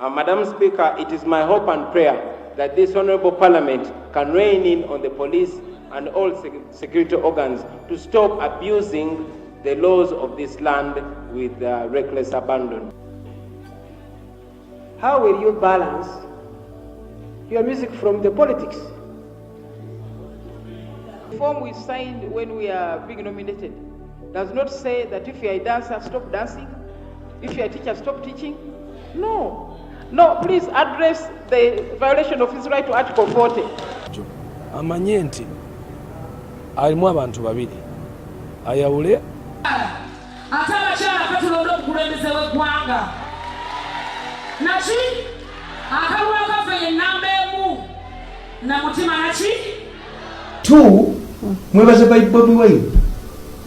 Madam Speaker, it is my hope and prayer that this Honourable Parliament can rein in on the police and all security organs to stop abusing the laws of this land with reckless abandon. How will you balance your music from the politics? The form we signed when we are being nominated does not say that if you are a dancer, stop dancing. If you are a teacher, stop teaching. No. No, please address the violation of his right to Article 40. Amanye nti alimu abantu babiri ayawule ate abakyala katulonda obukulembeze bw'eggwanga naki akalulu akaffe ye nnamba emu na mutima naki tu mwebaze by Bobi Wine.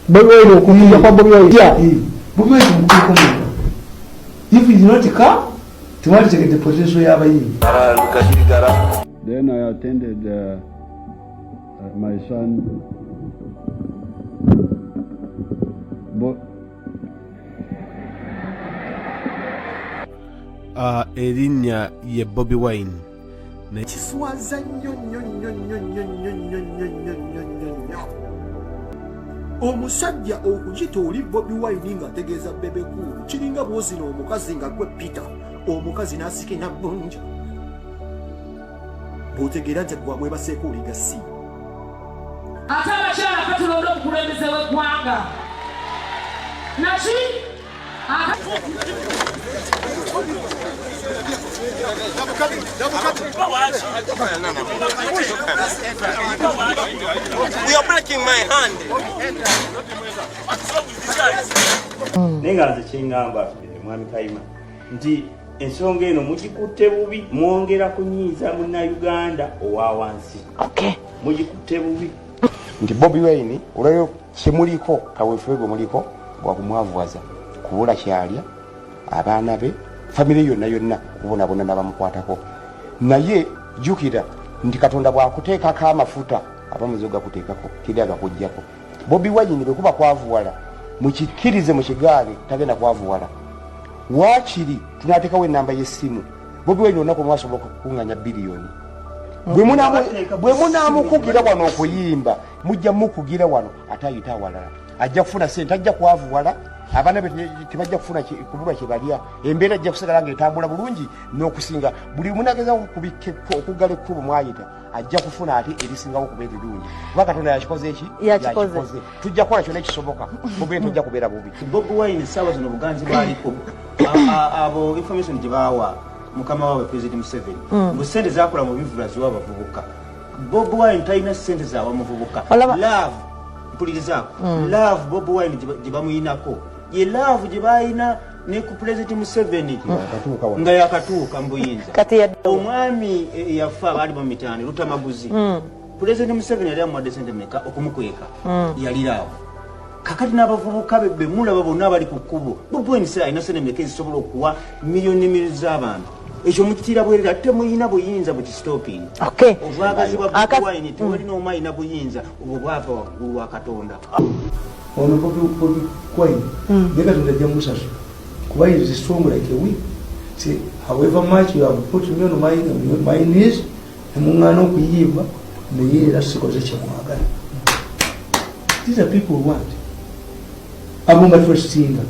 Bobi Wine okuvuga kwa Bobi Wine. Yeah. Bobi Wine mukuru komo. If he did not come, tomorrow take the position y'abayimbi. Then I attended my son erinnya ye Bobi Wine kiswaza nnyo omusajja okuyita oli Bobi Wine nga ategeeza bebekulu kiringa bwozina omukazi nga gwe Peter omukazi n'asikenya bbunja bw'otegeera nti bwebaseeko oliga si ate abakyala katulonda obukulembeze bw'eggwanga naki We are breaking my hand. Nenga nze kyengamba mwami Kayima nti ensonga eno mugikutte bubi mwongera kunyiiza munnayuganda owa wansi. Okay. Mugikutte bubi nti Bobi Wine olwayo kyemuliko kaweefube gwe muliko bwakumwavuwaza kubula kyalya abaana be famire yonna kubonabona n'abamukwatako naye jjukira nti Katonda bw'akuteekako amafuta abamuzo gakuteekako tiri agakuggyako. Bobi Wine bwe kuba kwavuwala mukikkirize mu kigaali tagenda kwavuwala waakiri tunaateekawo ennamba y'essimu Bobi Wine olunaku mwasobola okukuŋŋanya biliyoni bwe munaamukugira wano okuyimba mujja mukugira wano ate ayita awalala ajja kufuna sente ajja kwavuwala abaana be tebajja kufuna kubulwa kye balya embeera ajja kusigala ng'etambula bulungi n'okusinga buli munageza okuggala ekkubo mwayita ajja kufuna ate erisingawo okuba erirungi kuba Katonda yakikoze eki yakikoze tujja kukola kyonna ekisoboka Bobi Wine tujja kubeera bubi. Bobi Wine saawa zino buganzi bwaliko abo information gye baawa mukama waabwe President Museveni mbu sente zakola mu bivula ziwa abavubuka. Bobi Wine talina sente zaawa muvubuka love mpulirizaako love Bobi Wine gye bamuyinako ye love gye bayina ne ku President Museveni nga yakatuuka mu buyinza omwami yafa abaali mu mitaani Lutamaguzi President Museveni yali amuwadde sente meka okumukweka yaliraawo kakati n'abavubuka be mulaba bonna abali ku kkubo Bobi Wine alina sente meka ezisobola okuwa miliyoni z'abantu ekyo mukitira bwerera temuyina buyinza bukistopinga obwagazi bwa Bobi Wine tewalina omu alina buyinza obwo bwava waggulu wa Katonda. Ono Bobi Wine ne Katonda ajja musasula kuba he is strong like a wheel. See, however much you have put me on my knees emuŋŋaana okuyiibwa naye era sikoze kyemwagala. These are people who want abo mbatwesinga